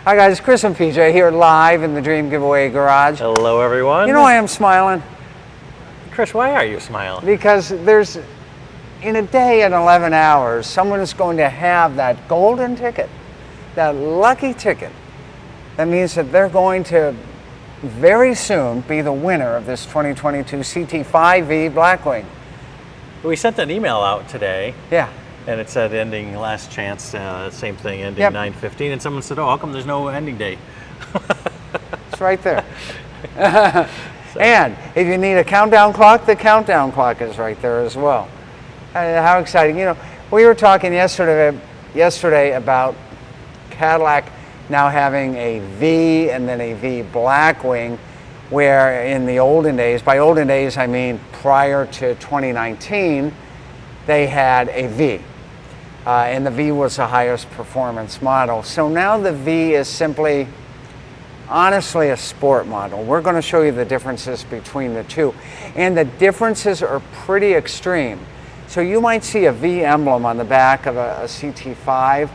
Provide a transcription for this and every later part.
Hi guys, Chris and PJ here live in the Dream Giveaway Garage. Hello everyone. You know I am smiling? Chris, why are you smiling? Because there's, in a day and 11 hours, someone is going to have that golden ticket, that lucky ticket. That means that they're going to very soon be the winner of this 2022 CT5-V Blackwing. We sent an email out today. Yeah. And it said ending last chance, same thing, ending Yep. 9/15. And someone said, oh, how come there's no ending date? It's right there. And if you need a countdown clock, the countdown clock is right there as well. How exciting. You know, we were talking yesterday about Cadillac now having a V and then a V Blackwing, where in the olden days, by olden days I mean prior to 2019, they had a V. And the V was the highest performance model. So now the V is simply, honestly, a sport model. We're going to show you the differences between the two. And the differences are pretty extreme. So you might see a V emblem on the back of a CT5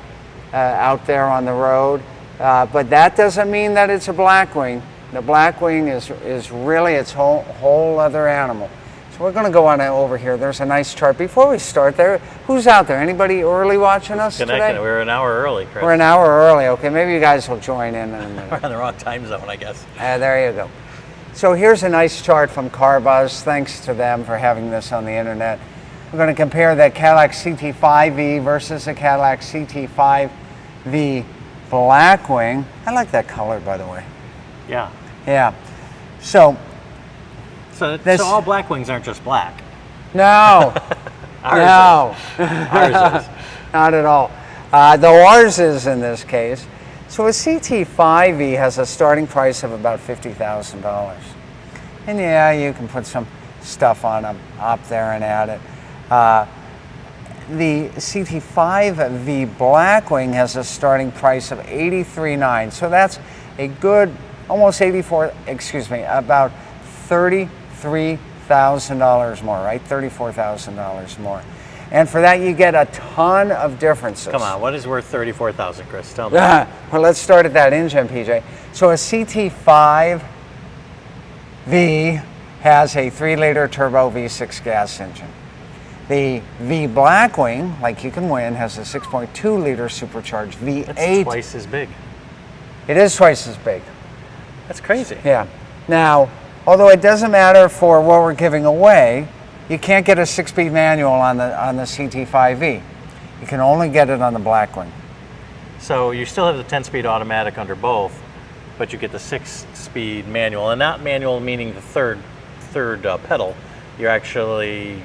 out there on the road. But that doesn't mean that it's a Blackwing. The Blackwing is really its whole other animal. So we're going to go on over here. There's a nice chart. Before we start there, who's out there? Anybody early watching us today? We're an hour early, Chris. We're an hour early. Okay, maybe you guys will join in a minute. We're on the wrong time zone, I guess. There you go. So here's a nice chart from CarBuzz. Thanks to them for having this on the internet. We're going to compare the Cadillac CT5-V versus the Cadillac CT5-V Blackwing. I like that color, by the way. Yeah. Yeah. So all Blackwings aren't just black. No. Ours is. Not at all. Though ours is in this case. So a CT5-V has a starting price of about $50,000. And yeah, you can put some stuff on up there and add it. The CT5-V Blackwing has a starting price of $83,900. So that's a good, almost about $33,000 more, right? $34,000 more. And for that, you get a ton of differences. Come on, what is worth $34,000, Chris? Tell me. Well, let's start at that engine, PJ. So a CT5-V has a 3-liter turbo V6 gas engine. The V Blackwing, like you can win, has a 6.2-liter supercharged V8. That's twice as big. It is twice as big. That's crazy. Yeah. Now, although it doesn't matter for what we're giving away, you can't get a 6-speed manual on the CT5-V. You can only get it on the Blackwing. So you still have the 10-speed automatic under both, but you get the 6-speed manual, and not manual meaning the third pedal. You're actually,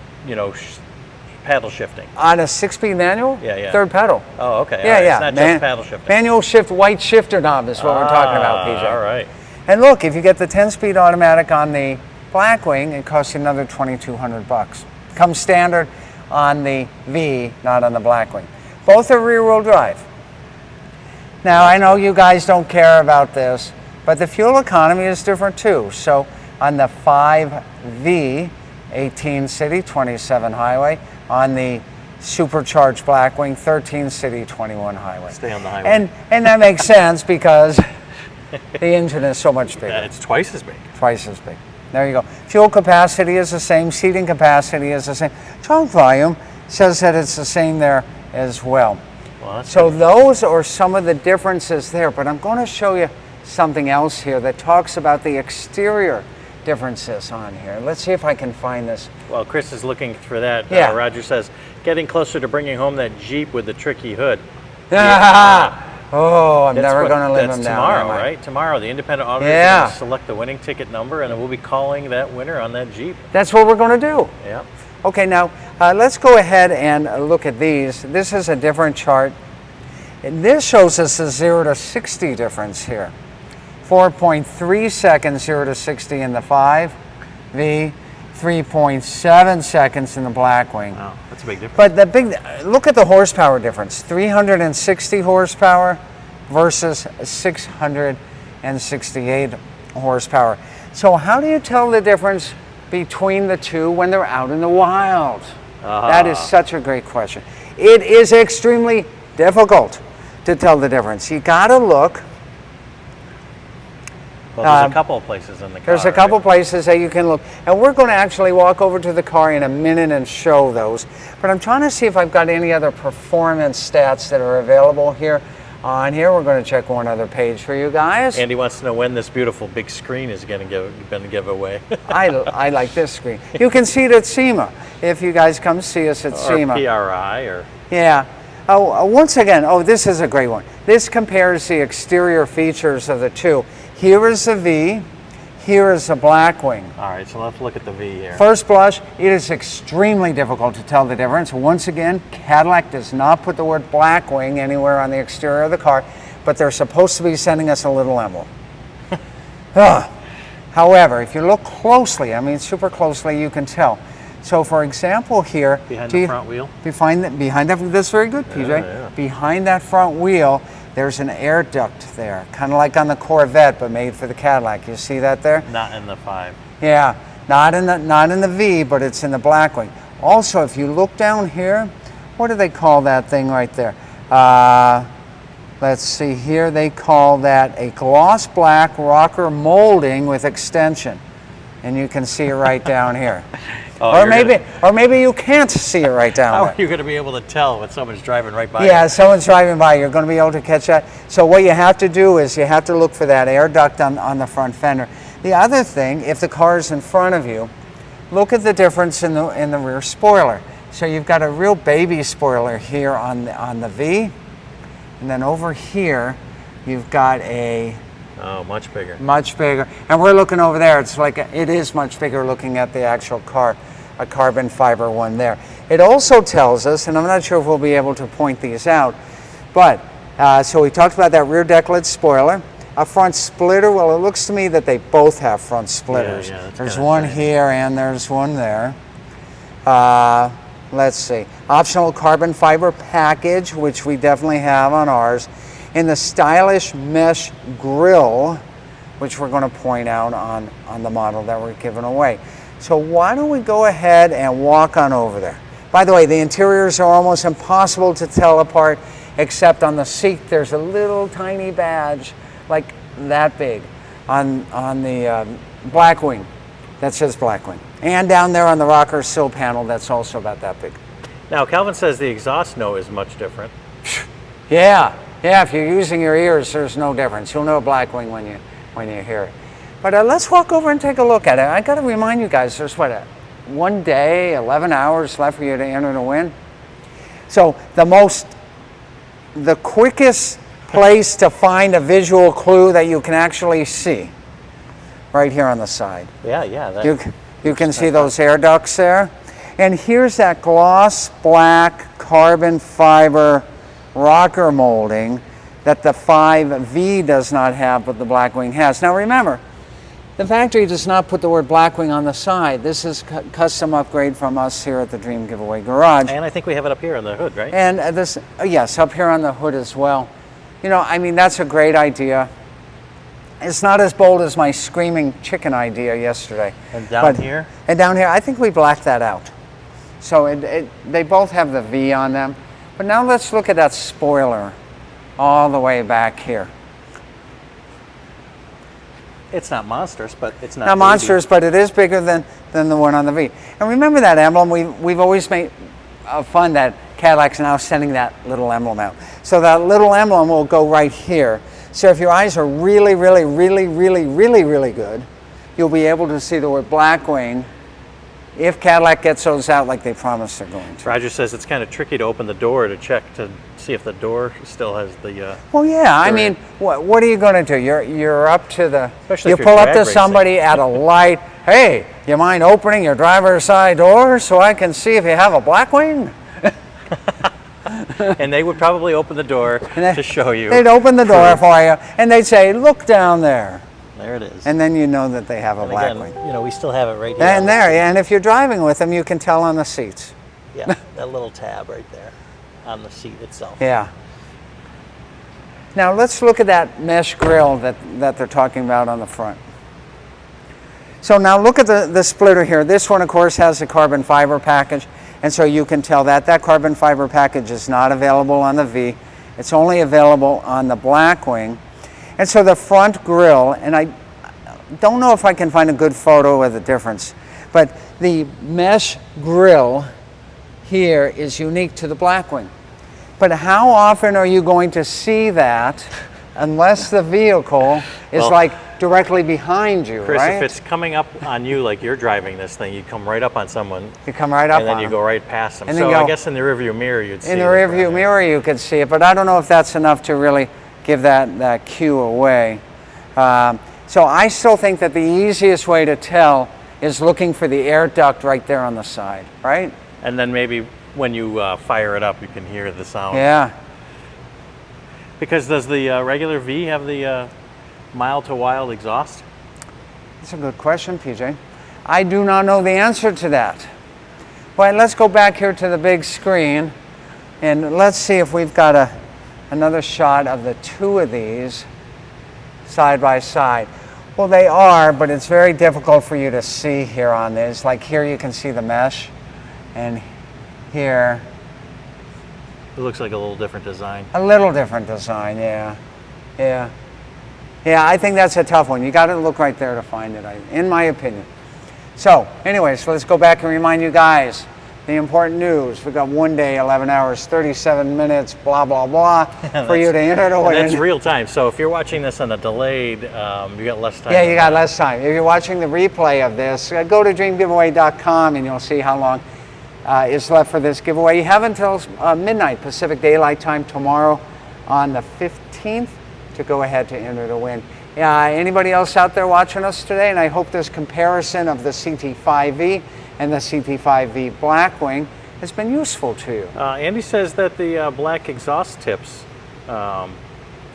paddle shifting. On a 6-speed manual? Yeah. Third pedal. Oh, okay. Yeah, right. yeah. It's not just paddle shifting. Manual shift, white shifter knob is what we're talking about, PJ. All right. And look, if you get the 10-speed automatic on the Blackwing, it costs you another $2,200. Comes standard on the V, not on the Blackwing. Both are rear-wheel drive. Now, I know you guys don't care about this, but the fuel economy is different too. So on the 5V, 18 city, 27 highway. On the supercharged Blackwing, 13 city, 21 highway. Stay on the highway. And that makes sense because the engine is so much bigger. Yeah, it's twice as big. Twice as big. There you go. Fuel capacity is the same. Seating capacity is the same. Trunk volume says that it's the same there as well. So those are some of the differences there. But I'm going to show you something else here that talks about the exterior differences on here. Let's see if I can find this. Well, Chris is looking for that. Yeah. Roger says, getting closer to bringing home that Jeep with the tricky hood. Oh, I'm never going to live them down. That's tomorrow, right? Tomorrow, the independent auditor is going to select the winning ticket number, and then we'll be calling that winner on that Jeep. That's what we're going to do. Yeah. Okay, now let's go ahead and look at these. This is a different chart. And this shows us the 0 to 60 difference here. 4.3 seconds 0 to 60 in the 5V, 3.7 seconds in the Blackwing. Wow, that's a big difference. But look at the horsepower difference. 360 horsepower versus 668 horsepower. So how do you tell the difference between the two when they're out in the wild? That is such a great question. It is extremely difficult to tell the difference. You got to look Well, there's a couple of places in the car. There's a couple right? places that you can look. And we're going to actually walk over to the car in a minute and show those. But I'm trying to see if I've got any other performance stats that are available here. On here, we're going to check one other page for you guys. Andy wants to know when this beautiful big screen is going to give away. I like this screen. You can see it at SEMA if you guys come see us at SEMA. Or PRI or... Yeah. Oh, once again, this is a great one. This compares the exterior features of the two. Here is the V, here is the Blackwing. All right, so let's look at the V here. First blush, it is extremely difficult to tell the difference. Once again, Cadillac does not put the word Blackwing anywhere on the exterior of the car, but they're supposed to be sending us a little emblem. However, if you look closely, I mean super closely, you can tell. So for example here, behind the front wheel? Behind that, that's very good, PJ. Yeah. Behind that front wheel, there's an air duct there, kind of like on the Corvette, but made for the Cadillac. You see that there? Not in the 5. Yeah, not in the V, but it's in the Blackwing. Also, if you look down here, what do they call that thing right there? Let's see here, they call that a gloss black rocker molding with extension. And you can see it right down here. Or maybe you can't see it right down How there. are you going to be able to tell when someone's driving right by Yeah, you? someone's driving by, you're going to be able to catch that. So what you have to do is you have to look for that air duct on the front fender. The other thing, if the car is in front of you, look at the difference in the rear spoiler. So you've got a real baby spoiler here on the V, and then over here you've got a much bigger. Much bigger. And we're looking over there. It's like it is much bigger looking at the actual car, a carbon fiber one there. It also tells us, and I'm not sure if we'll be able to point these out, but so we talked about that rear deck lid spoiler. A front splitter, well, it looks to me that they both have front splitters. Yeah, there's one here and there's one there. Let's see. Optional carbon fiber package, which we definitely have on ours. In the stylish mesh grille, which we're going to point out on the model that we're giving away. So why don't we go ahead and walk on over there. By the way, the interiors are almost impossible to tell apart, except on the seat there's a little tiny badge like that big on the Blackwing that says Blackwing. And down there on the rocker sill panel that's also about that big. Now Calvin says the exhaust note is much different. Yeah, if you're using your ears, there's no difference. You'll know Blackwing when you hear it. But let's walk over and take a look at it. I got to remind you guys, there's one day, 11 hours left for you to enter to win. So the quickest place to find a visual clue that you can actually see, right here on the side. Yeah. You can see those air ducts there. And here's that gloss black carbon fiber rocker molding that the CT5-V does not have, but the Blackwing has. Now remember, the factory does not put the word Blackwing on the side. This is custom upgrade from us here at the Dream Giveaway Garage. And I think we have it up here on the hood, right? And this, yes, up here on the hood as well. You know, I mean, that's a great idea. It's not as bold as my screaming chicken idea yesterday. And down here? And down here, I think we blacked that out. So they both have the V on them. But now let's look at that spoiler all the way back here. It's not monstrous, but it's not Not monstrous, but it is bigger than the one on the V. And remember that emblem, we've always made fun that Cadillac's now sending that little emblem out. So that little emblem will go right here. So if your eyes are really, really, really, really, really, really good, you'll be able to see the word Blackwing if Cadillac gets those out like they promised they're going to. Roger says it's kind of tricky to open the door to check to see if the door still has the... Well, yeah, I mean, what are you going to do? You're up to the... Especially you if you're pull up drag to racing. somebody at a light, hey, you mind opening your driver's side door so I can see if you have a Blackwing? And they would probably open the door to show you. They'd open the door for you, and they'd say, look down there. There it is. And then you know that they have a And again, Blackwing. you know, we still have it right here. And there, and if you're driving with them, you can tell on the seats. Yeah, that little tab right there on the seat itself. Yeah. Now let's look at that mesh grille that they're talking about on the front. So now look at the splitter here. This one, of course, has a carbon fiber package, and so you can tell that carbon fiber package is not available on the V. It's only available on the Blackwing. And so the front grille, and don't know if I can find a good photo of the difference, but the mesh grille here is unique to the Blackwing. But how often are you going to see that unless the vehicle is like directly behind you, Chris, right? if it's coming up on you like you're driving this thing, you come right up on someone. You come right up and then on you them. go right past them. And So then I guess in the rearview mirror you'd see it. In the rearview mirror you could see it, but I don't know if that's enough to really give that cue away. So I still think that the easiest way to tell is looking for the air duct right there on the side, right? And then maybe when you fire it up, you can hear the sound. Yeah. Because does the regular V have the mild to wild exhaust? That's a good question, PJ. I do not know the answer to that. Well, let's go back here to the big screen and let's see if we've got another shot of the two of these side by side. Well, they are, but it's very difficult for you to see here on this. Like here you can see the mesh, and here it looks like a little different design. A little different design, yeah. Yeah, I think that's a tough one. You got to look right there to find it, in my opinion. So, anyways, let's go back and remind you guys the important news. We've got 1 day, 11 hours, 37 minutes, blah, blah, blah, for you to enter to win. That's real time. So if you're watching this on a delayed, you got less time. Yeah, you got less time. If you're watching the replay of this, go to dreamgiveaway.com and you'll see how long is left for this giveaway. You have until midnight Pacific Daylight Time tomorrow on the 15th to go ahead to enter to win. Anybody else out there watching us today? And I hope this comparison of the CT5-V and the CT5-V Blackwing has been useful to you. Andy says that the black exhaust tips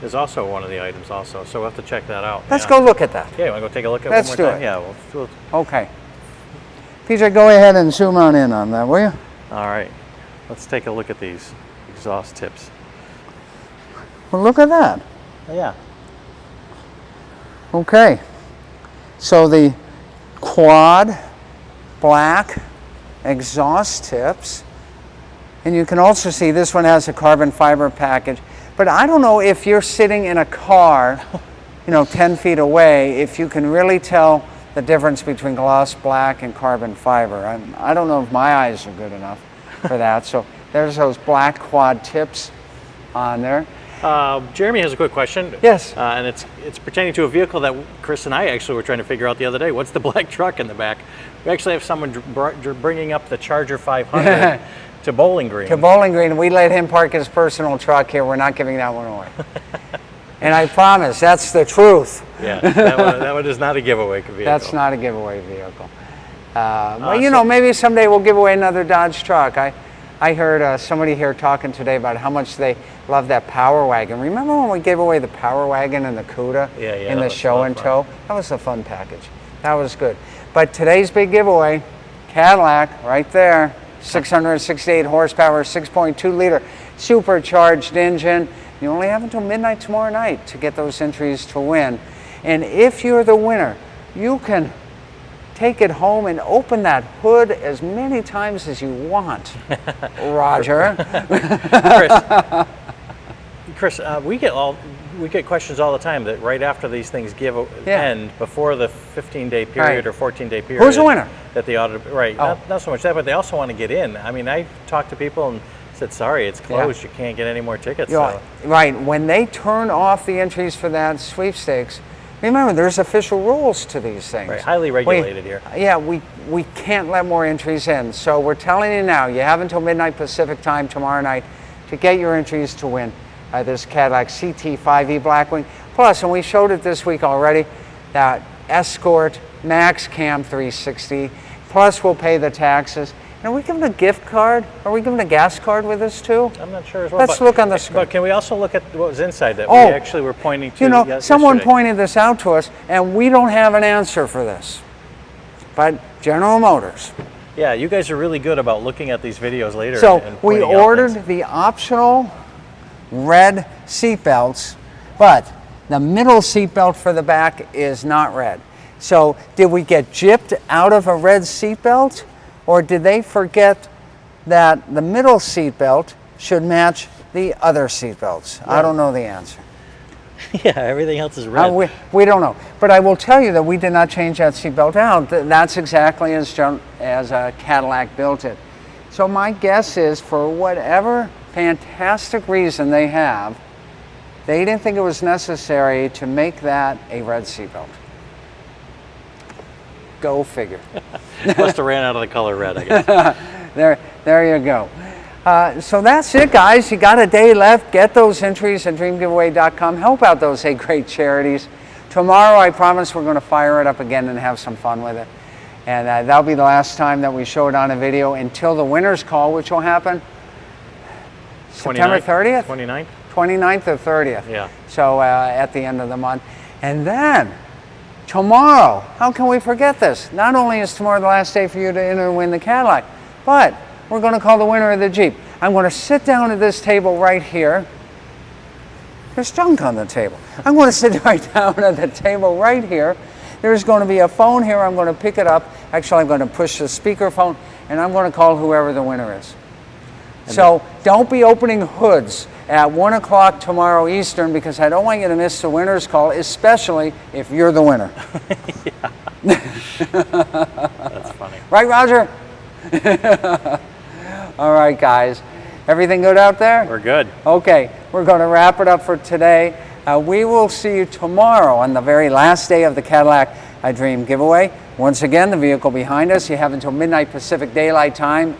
is also one of the items also, so we'll have to check that out. Let's go look at that. Yeah, you want to go take a look at Let's it one more do time? it. Yeah, we'll Okay. PJ, go ahead and zoom on in on that, will you? All right, let's take a look at these exhaust tips. Well, look at that. Yeah. Okay. So the quad black exhaust tips, and you can also see this one has a carbon fiber package. But I don't know if you're sitting in a car, 10 feet away, if you can really tell the difference between gloss black and carbon fiber. I don't know if my eyes are good enough for that. So there's those black quad tips on there. Jeremy has a quick question. Yes. And it's pertaining to a vehicle that Chris and I actually were trying to figure out the other day. What's the black truck in the back? We actually have someone bringing up the Charger 500 to Bowling Green. To Bowling Green. We let him park his personal truck here. We're not giving that one away. And I promise, that's the truth. Yeah, that one is not a giveaway vehicle. That's not a giveaway vehicle. Well, maybe someday we'll give away another Dodge truck. I heard somebody here talking today about how much they love that Power Wagon. Remember when we gave away the Power Wagon and the CUDA in the show and tow? That was a fun package. That was good. But today's big giveaway, Cadillac, right there, 668 horsepower, 6.2 liter supercharged engine. You only have until midnight tomorrow night to get those entries to win. And if you're the winner, you can take it home and open that hood as many times as you want, Roger. Chris, we get questions all the time that right after these things end, before the 15-day period or 14-day period. Who's the winner? That the not so much that, but they also want to get in. I mean, I talked to people and said, sorry, it's closed. You can't get any more tickets. So. Right. When they turn off the entries for that sweepstakes, remember, there's official rules to these things. Right, highly regulated here. Yeah, we can't let more entries in. So we're telling you now, you have until midnight Pacific time tomorrow night to get your entries to win this Cadillac CT5-V Blackwing. Plus, and we showed it this week already, that Escort Max Cam 360. Plus, we'll pay the taxes. And are we giving a gift card? Are we giving a gas card with this too? I'm not sure as well. Let's look on the screen. But can we also look at what was inside that we actually were pointing to? Someone pointed this out to us, and we don't have an answer for this. But General Motors. Yeah, you guys are really good about looking at these videos later. So and we ordered the optional red seat belts, but the middle seat belt for the back is not red. So did we get gypped out of a red seat belt? Or did they forget that the middle seat belt should match the other seat belts? Yeah. I don't know the answer. Yeah, everything else is red. We don't know. But I will tell you that we did not change that seatbelt out. That's exactly as Cadillac built it. So my guess is, for whatever fantastic reason they have, they didn't think it was necessary to make that a red seatbelt. Go figure. Must have ran out of the color red, I guess. There you go. So that's it, guys. You got a day left. Get those entries at dreamgiveaway.com. Help out those 8 great charities. Tomorrow, I promise we're going to fire it up again and have some fun with it. And that'll be the last time that we show it on a video until the winner's call, which will happen September 30th? 29th? 29th or 30th. Yeah. So at the end of the month. And then tomorrow, how can we forget this? Not only is tomorrow the last day for you to enter and win the Cadillac, but we're going to call the winner of the Jeep. I'm going to sit down at this table right here. There's junk on the table. I'm going to sit right down at the table right here. There's going to be a phone here. I'm going to pick it up. Actually, I'm going to push the speakerphone, and I'm going to call whoever the winner is. So don't be opening hoods at 1 o'clock tomorrow Eastern, because I don't want you to miss the winner's call, especially if you're the winner. That's funny. Right, Roger? All right, guys. Everything good out there? We're good. Okay, we're going to wrap it up for today. We will see you tomorrow on the very last day of the Cadillac Dream giveaway. Once again, the vehicle behind us, you have until midnight Pacific Daylight Time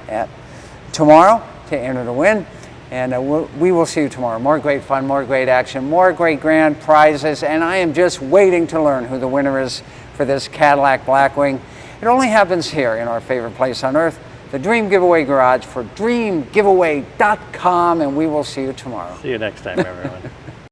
tomorrow to enter to win. And we will see you tomorrow. More great fun, more great action, more great grand prizes. And I am just waiting to learn who the winner is for this Cadillac Blackwing. It only happens here in our favorite place on earth, the Dream Giveaway Garage, for dreamgiveaway.com. And we will see you tomorrow. See you next time, everyone.